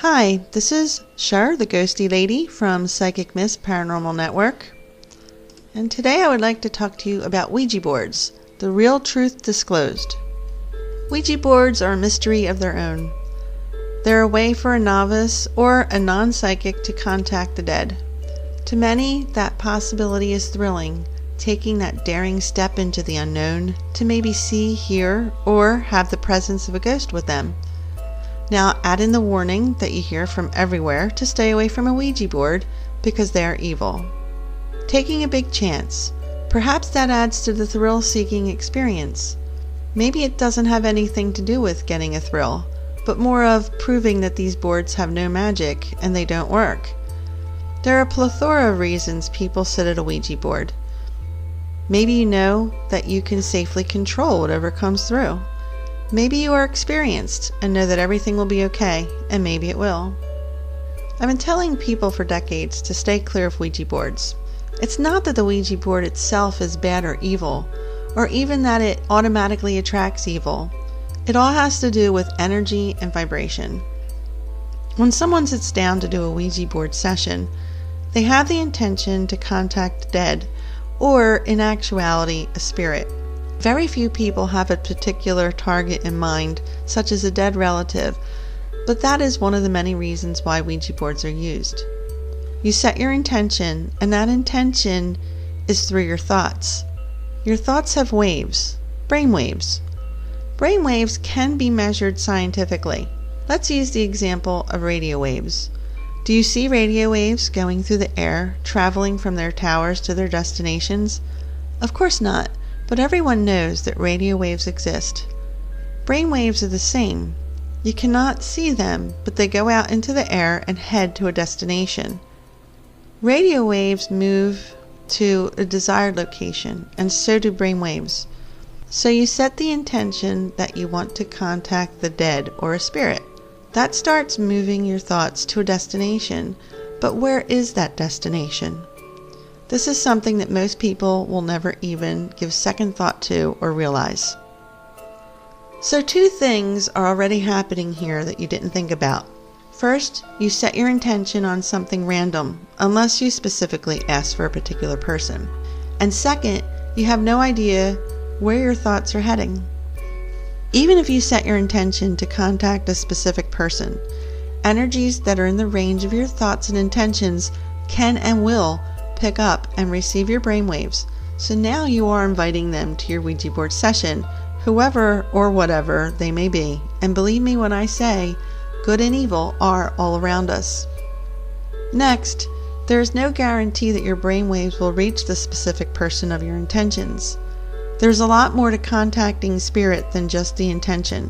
Hi, this is Cher, the ghosty lady from Psychic Miss Paranormal Network. And today I would like to talk to you about Ouija boards, the real truth disclosed. Ouija boards are a mystery of their own. They're a way for a novice or a non-psychic to contact the dead. To many, that possibility is thrilling, taking that daring step into the unknown to maybe see, hear, or have the presence of a ghost with them. Now add in the warning that you hear from everywhere to stay away from a Ouija board because they are evil. Taking a big chance. Perhaps that adds to the thrill-seeking experience. Maybe it doesn't have anything to do with getting a thrill, but more of proving that these boards have no magic and they don't work. There are a plethora of reasons people sit at a Ouija board. Maybe you know that you can safely control whatever comes through. Maybe you are experienced and know that everything will be okay, and maybe it will. I've been telling people for decades to stay clear of Ouija boards. It's not that the Ouija board itself is bad or evil, or even that it automatically attracts evil. It all has to do with energy and vibration. When someone sits down to do a Ouija board session, they have the intention to contact the dead, or in actuality, a spirit. Very few people have a particular target in mind, such as a dead relative, but that is one of the many reasons why Ouija boards are used. You set your intention, and that intention is through your thoughts. Your thoughts have waves, brain waves. Brain waves can be measured scientifically. Let's use the example of radio waves. Do you see radio waves going through the air, traveling from their towers to their destinations? Of course not. But everyone knows that radio waves exist. Brain waves are the same. You cannot see them, but they go out into the air and head to a destination. Radio waves move to a desired location, and so do brain waves. So you set the intention that you want to contact the dead or a spirit. That starts moving your thoughts to a destination, but where is that destination? This is something that most people will never even give second thought to or realize. So two things are already happening here that you didn't think about. First, you set your intention on something random, unless you specifically ask for a particular person. And second, you have no idea where your thoughts are heading. Even if you set your intention to contact a specific person, energies that are in the range of your thoughts and intentions can and will pick up and receive your brainwaves. So now you are inviting them to your Ouija board session, whoever or whatever they may be. And believe me when I say, good and evil are all around us. Next, there is no guarantee that your brainwaves will reach the specific person of your intentions. There's a lot more to contacting spirit than just the intention.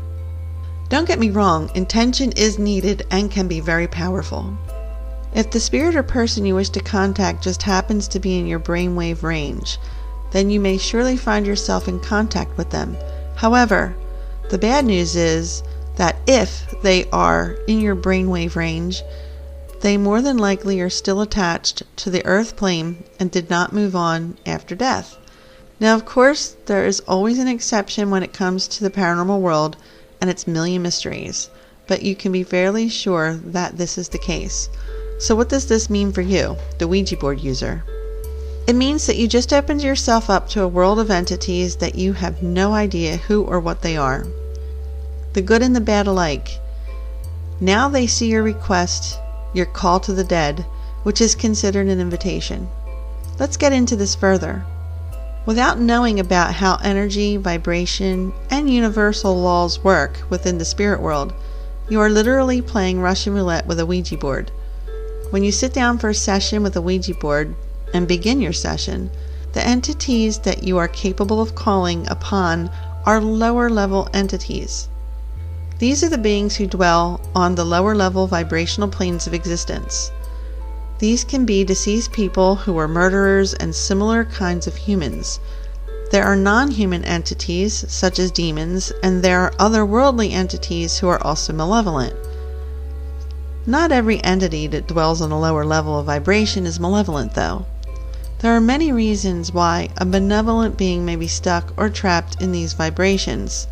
Don't get me wrong, intention is needed and can be very powerful. If the spirit or person you wish to contact just happens to be in your brainwave range, then you may surely find yourself in contact with them. However, the bad news is that if they are in your brainwave range, they more than likely are still attached to the earth plane and did not move on after death. Now, of course, there is always an exception when it comes to the paranormal world and its million mysteries, but you can be fairly sure that this is the case. So what does this mean for you, the Ouija board user? It means that you just opened yourself up to a world of entities that you have no idea who or what they are. The good and the bad alike. Now they see your request, your call to the dead, which is considered an invitation. Let's get into this further. Without knowing about how energy, vibration, and universal laws work within the spirit world, you are literally playing Russian roulette with a Ouija board. When you sit down for a session with a Ouija board and begin your session, the entities that you are capable of calling upon are lower level entities. These are the beings who dwell on the lower level vibrational planes of existence. These can be deceased people who are murderers and similar kinds of humans. There are non-human entities such as demons, and there are otherworldly entities who are also malevolent. Not every entity that dwells on a lower level of vibration is malevolent, though. There are many reasons why a benevolent being may be stuck or trapped in these vibrations.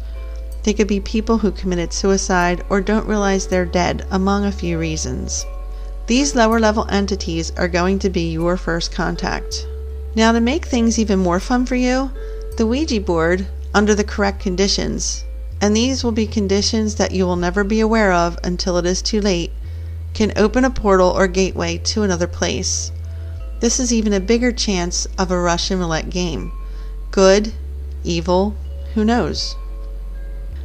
They could be people who committed suicide or don't realize they're dead, among a few reasons. These lower level entities are going to be your first contact. Now, to make things even more fun for you, the Ouija board, under the correct conditions, and these will be conditions that you will never be aware of until it is too late, can open a portal or gateway to another place. This is even a bigger chance of a Russian roulette game. Good, evil, who knows?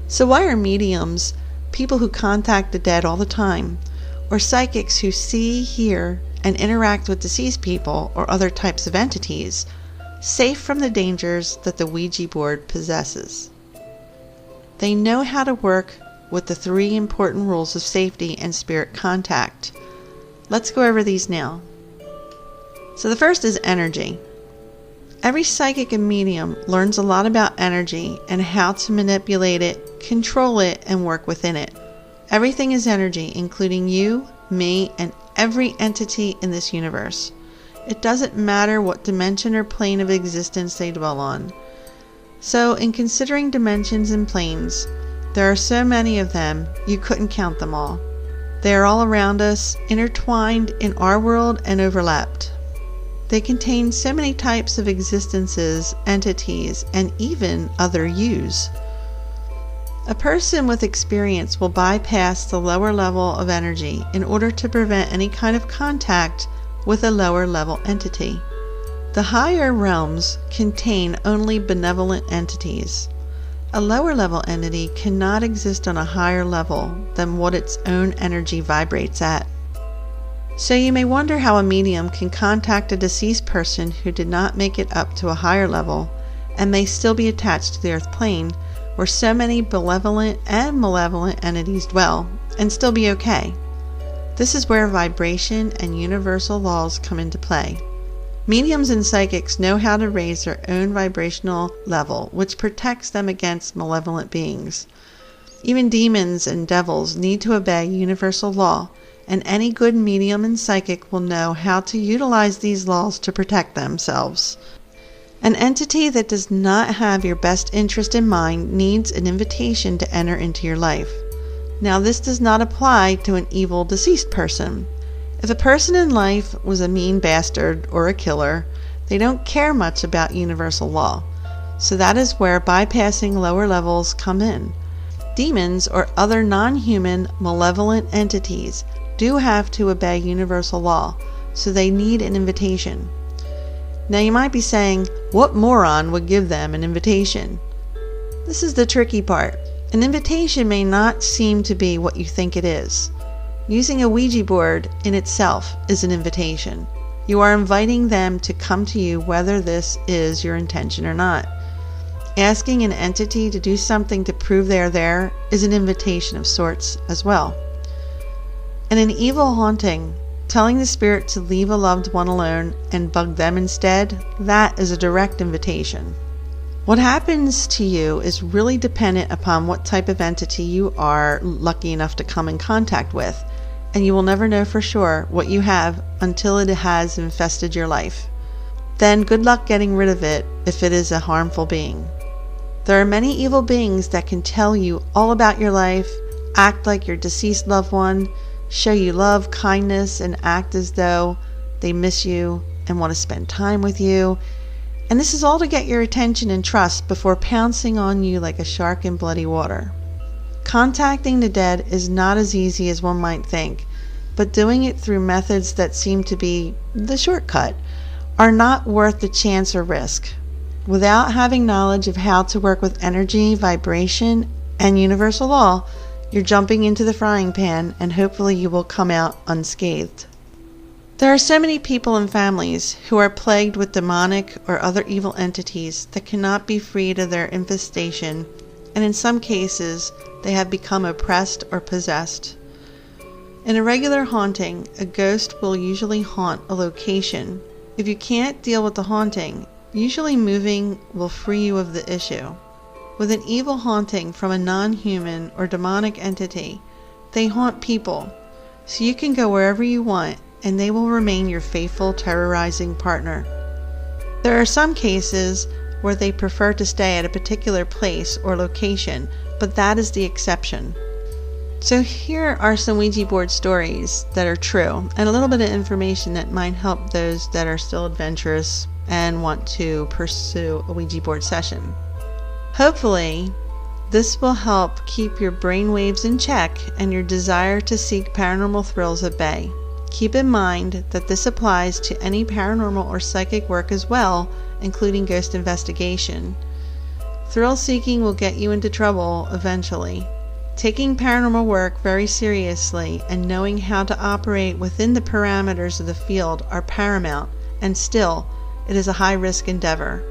So why are mediums, people who contact the dead all the time, or psychics who see, hear, and interact with deceased people or other types of entities, safe from the dangers that the Ouija board possesses? They know how to work with the 3 important rules of safety and spirit contact. Let's go over these now. So the first is energy. Every psychic and medium learns a lot about energy and how to manipulate it, control it, and work within it. Everything is energy, including you, me, and every entity in this universe. It doesn't matter what dimension or plane of existence they dwell on. So, in considering dimensions and planes, there are so many of them, you couldn't count them all. They are all around us, intertwined in our world and overlapped. They contain so many types of existences, entities, and even other yous. A person with experience will bypass the lower level of energy in order to prevent any kind of contact with a lower level entity. The higher realms contain only benevolent entities. A lower level entity cannot exist on a higher level than what its own energy vibrates at. So you may wonder how a medium can contact a deceased person who did not make it up to a higher level and may still be attached to the earth plane where so many benevolent and malevolent entities dwell and still be okay. This is where vibration and universal laws come into play. Mediums and psychics know how to raise their own vibrational level, which protects them against malevolent beings. Even demons and devils need to obey universal law, and any good medium and psychic will know how to utilize these laws to protect themselves. An entity that does not have your best interest in mind needs an invitation to enter into your life. Now, this does not apply to an evil deceased person. If a person in life was a mean bastard or a killer, they don't care much about universal law. So that is where bypassing lower levels come in. Demons or other non-human malevolent entities do have to obey universal law, so they need an invitation. Now you might be saying, what moron would give them an invitation? This is the tricky part. An invitation may not seem to be what you think it is. Using a Ouija board in itself is an invitation. You are inviting them to come to you whether this is your intention or not. Asking an entity to do something to prove they are there is an invitation of sorts as well. In an evil haunting, telling the spirit to leave a loved one alone and bug them instead, that is a direct invitation. What happens to you is really dependent upon what type of entity you are lucky enough to come in contact with, and you will never know for sure what you have until it has infested your life. Then good luck getting rid of it if it is a harmful being. There are many evil beings that can tell you all about your life, act like your deceased loved one, show you love, kindness, and act as though they miss you and want to spend time with you. And this is all to get your attention and trust before pouncing on you like a shark in bloody water. Contacting the dead is not as easy as one might think, but doing it through methods that seem to be the shortcut are not worth the chance or risk. Without having knowledge of how to work with energy, vibration, and universal law, you're jumping into the frying pan and hopefully you will come out unscathed. There are so many people and families who are plagued with demonic or other evil entities that cannot be freed of their infestation, and in some cases they have become oppressed or possessed. In a regular haunting, a ghost will usually haunt a location. If you can't deal with the haunting, usually moving will free you of the issue. With an evil haunting from a non-human or demonic entity, they haunt people, so you can go wherever you want and they will remain your faithful, terrorizing partner. There are some cases where they prefer to stay at a particular place or location, but that is the exception. So here are some Ouija board stories that are true, and a little bit of information that might help those that are still adventurous and want to pursue a Ouija board session. Hopefully, this will help keep your brainwaves in check and your desire to seek paranormal thrills at bay. Keep in mind that this applies to any paranormal or psychic work as well, including ghost investigation. Thrill seeking will get you into trouble eventually. Taking paranormal work very seriously and knowing how to operate within the parameters of the field are paramount, and still, it is a high-risk endeavor.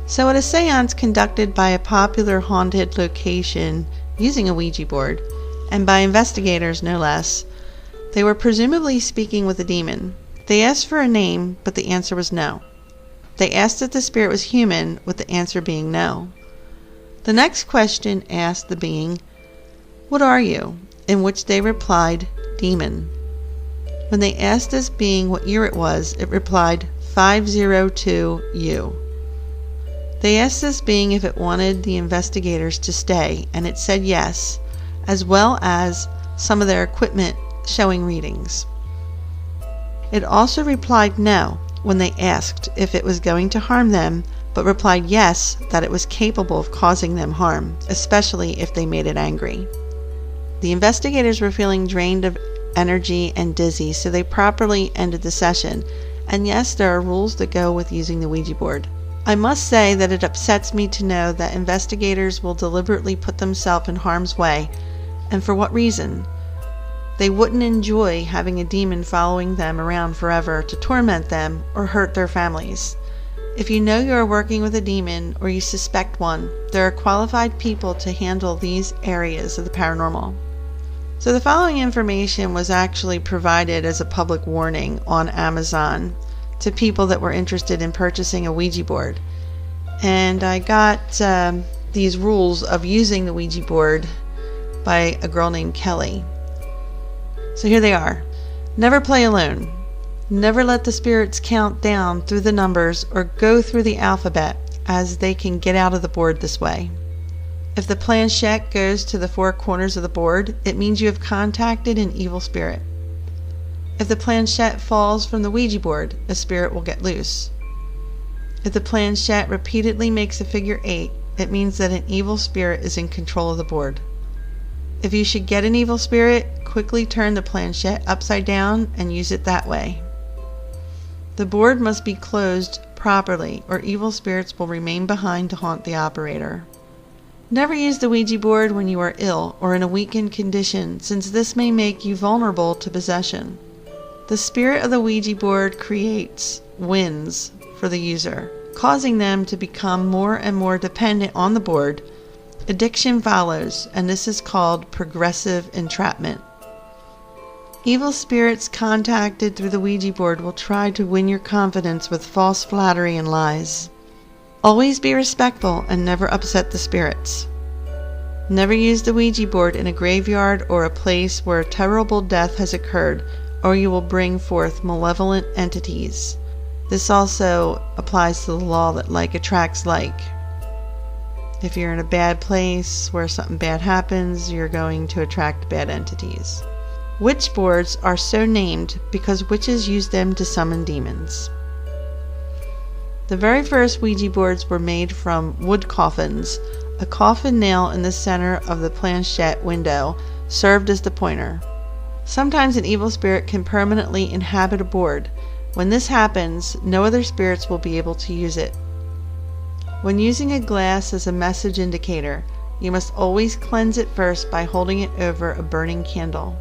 So at a seance conducted by a popular haunted location using a Ouija board, and by investigators no less, they were presumably speaking with a demon. They asked for a name, but the answer was no. They asked if the spirit was human, with the answer being no. The next question asked the being, "What are you?" in which they replied, "Demon." When they asked this being what year it was, it replied, 502U. They asked this being if it wanted the investigators to stay, and it said yes, as well as some of their equipment showing readings. It also replied no when they asked if it was going to harm them, but replied yes, that it was capable of causing them harm, especially if they made it angry. The investigators were feeling drained of energy and dizzy, so they properly ended the session. And yes, there are rules that go with using the Ouija board. I must say that it upsets me to know that investigators will deliberately put themselves in harm's way, and for what reason? They wouldn't enjoy having a demon following them around forever to torment them or hurt their families. If you know you are working with a demon or you suspect one, there are qualified people to handle these areas of the paranormal. So the following information was actually provided as a public warning on Amazon to people that were interested in purchasing a Ouija board. And I got these rules of using the Ouija board by a girl named Kelly. So here they are. Never play alone. Never let the spirits count down through the numbers or go through the alphabet, as they can get out of the board this way. If the planchette goes to the four corners of the board, it means you have contacted an evil spirit. If the planchette falls from the Ouija board, a spirit will get loose. If the planchette repeatedly makes a figure 8, it means that an evil spirit is in control of the board. If you should get an evil spirit, quickly turn the planchette upside down and use it that way. The board must be closed properly, or evil spirits will remain behind to haunt the operator. Never use the Ouija board when you are ill or in a weakened condition, since this may make you vulnerable to possession. The spirit of the Ouija board creates winds for the user, causing them to become more and more dependent on the board. Addiction follows, and this is called progressive entrapment. Evil spirits contacted through the Ouija board will try to win your confidence with false flattery and lies. Always be respectful and never upset the spirits. Never use the Ouija board in a graveyard or a place where a terrible death has occurred, or you will bring forth malevolent entities. This also applies to the law that like attracts like. If you're in a bad place where something bad happens, you're going to attract bad entities. Witch boards are so named because witches use them to summon demons. The very first Ouija boards were made from wood coffins. A coffin nail in the center of the planchette window served as the pointer. Sometimes an evil spirit can permanently inhabit a board. When this happens, no other spirits will be able to use it. When using a glass as a message indicator, you must always cleanse it first by holding it over a burning candle.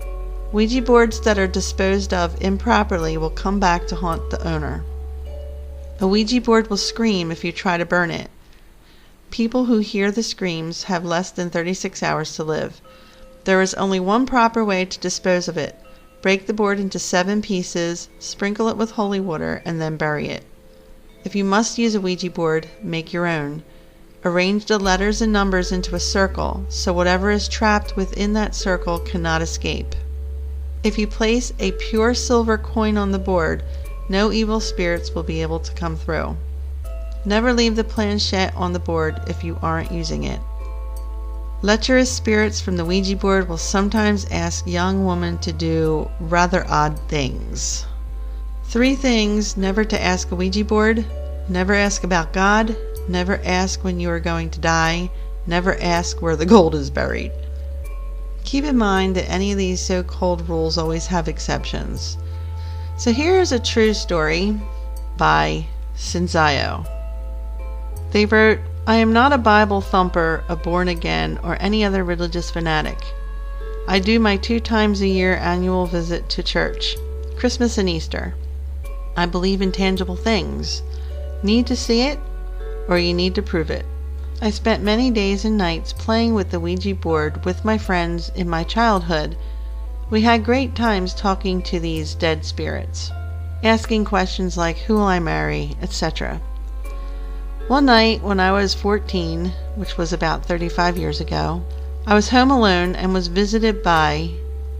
Ouija boards that are disposed of improperly will come back to haunt the owner. A Ouija board will scream if you try to burn it. People who hear the screams have less than 36 hours to live. There is only one proper way to dispose of it. Break the board into 7 pieces, sprinkle it with holy water, and then bury it. If you must use a Ouija board, make your own. Arrange the letters and numbers into a circle, so whatever is trapped within that circle cannot escape. If you place a pure silver coin on the board, no evil spirits will be able to come through. Never leave the planchette on the board if you aren't using it. Lecherous spirits from the Ouija board will sometimes ask young women to do rather odd things. 3 things never to ask a Ouija board: never ask about God, never ask when you are going to die, never ask where the gold is buried. Keep in mind that any of these so-called rules always have exceptions. So here's a true story by Cinzaio. They wrote, "I am not a Bible thumper, a born-again, or any other religious fanatic. I do my 2 times a year annual visit to church, Christmas and Easter. I believe in tangible things. Need to see it, or you need to prove it. I spent many days and nights playing with the Ouija board with my friends in my childhood. We had great times talking to these dead spirits, asking questions like, who will I marry, etc. One night when I was 14, which was about 35 years ago, I was home alone and was visited by,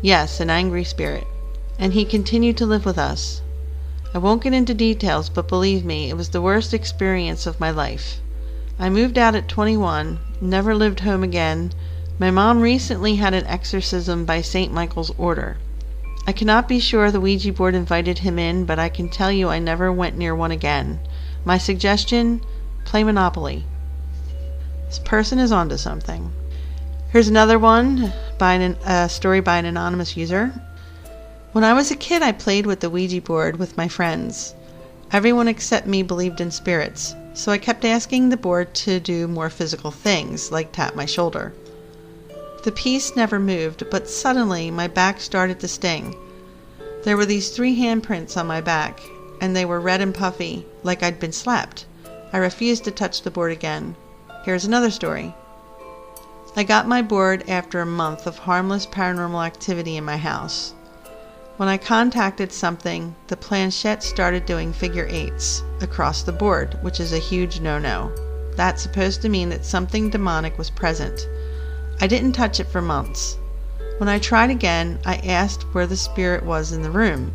yes, an angry spirit, and he continued to live with us. I won't get into details, but believe me, it was the worst experience of my life. I moved out at 21, never lived home again. My mom recently had an exorcism by St. Michael's order. I cannot be sure the Ouija board invited him in, but I can tell you I never went near one again. My suggestion: play Monopoly." This person is onto something. Here's another one, a story by an anonymous user. "When I was a kid, I played with the Ouija board with my friends. Everyone except me believed in spirits, so I kept asking the board to do more physical things, like tap my shoulder. The piece never moved, but suddenly my back started to sting. There were these 3 handprints on my back, and they were red and puffy, like I'd been slapped. I refused to touch the board again." Here's another story. "I got my board after a month of harmless paranormal activity in my house. When I contacted something, the planchette started doing figure 8s across the board, which is a huge no-no. That's supposed to mean that something demonic was present. I didn't touch it for months. When I tried again, I asked where the spirit was in the room.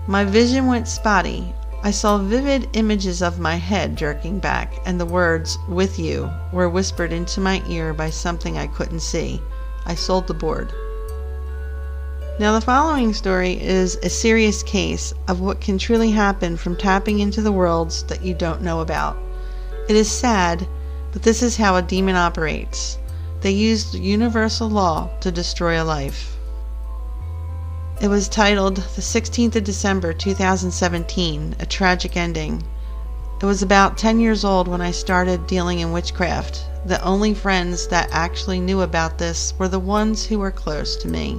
My vision went spotty. I saw vivid images of my head jerking back, and the words, 'with you,' were whispered into my ear by something I couldn't see. I sold the board." Now the following story is a serious case of what can truly happen from tapping into the worlds that you don't know about. It is sad, but this is how a demon operates. They use the universal law to destroy a life. It was titled The 16th of December 2017, A Tragic Ending. It was about 10 years old when I started dealing in witchcraft. The only friends that actually knew about this were the ones who were close to me.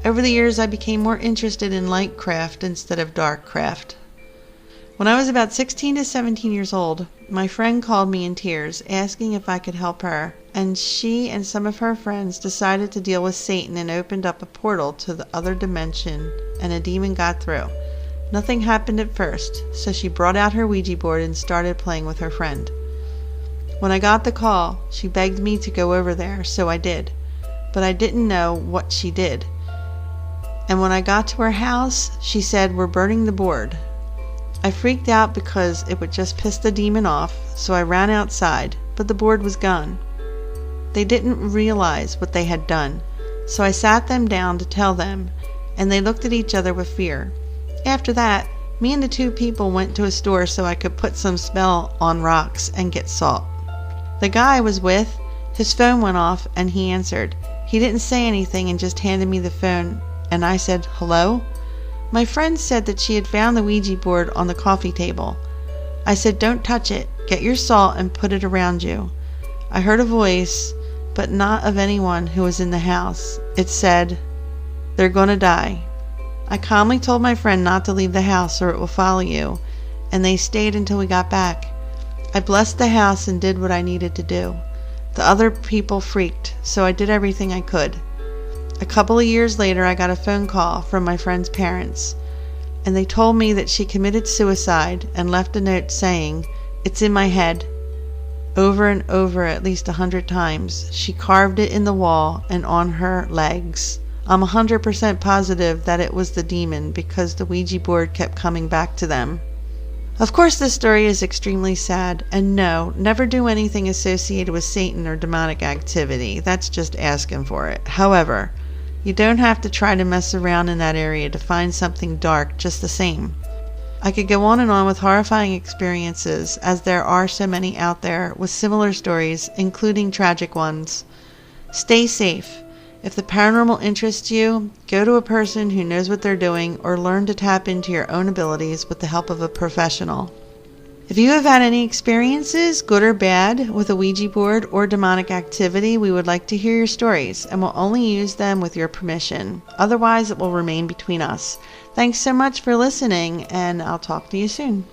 Over the years I became more interested in light craft instead of dark craft. When I was about 16 to 17 years old, my friend called me in tears, asking if I could help her, and she and some of her friends decided to deal with Satan and opened up a portal to the other dimension, and a demon got through. Nothing happened at first, so she brought out her Ouija board and started playing with her friend. When I got the call, she begged me to go over there, so I did, but I didn't know what she did. And when I got to her house, she said, "We're burning the board." I freaked out because it would just piss the demon off, so I ran outside, but the board was gone. They didn't realize what they had done, so I sat them down to tell them, and they looked at each other with fear. After that, me and the 2 people went to a store so I could put some spell on rocks and get salt. The guy I was with, his phone went off and he answered. He didn't say anything and just handed me the phone, and I said, "Hello?" My friend said that she had found the Ouija board on the coffee table. I said, "Don't touch it. Get your salt and put it around you." I heard a voice, but not of anyone who was in the house. It said, "They're gonna die." I calmly told my friend not to leave the house or it will follow you, and they stayed until we got back. I blessed the house and did what I needed to do. The other people freaked, so I did everything I could. A couple of years later, I got a phone call from my friend's parents, and they told me that she committed suicide and left a note saying, "It's in my head," over and over at least 100 times. She carved it in the wall and on her legs. I'm 100% positive that it was the demon because the Ouija board kept coming back to them. Of course, this story is extremely sad, and no, never do anything associated with Satan or demonic activity. That's just asking for it. However, you don't have to try to mess around in that area to find something dark just the same. I could go on and on with horrifying experiences, as there are so many out there with similar stories, including tragic ones. Stay safe. If the paranormal interests you, go to a person who knows what they're doing, or learn to tap into your own abilities with the help of a professional. If you have had any experiences, good or bad, with a Ouija board or demonic activity, we would like to hear your stories, and will only use them with your permission. Otherwise, it will remain between us. Thanks so much for listening, and I'll talk to you soon.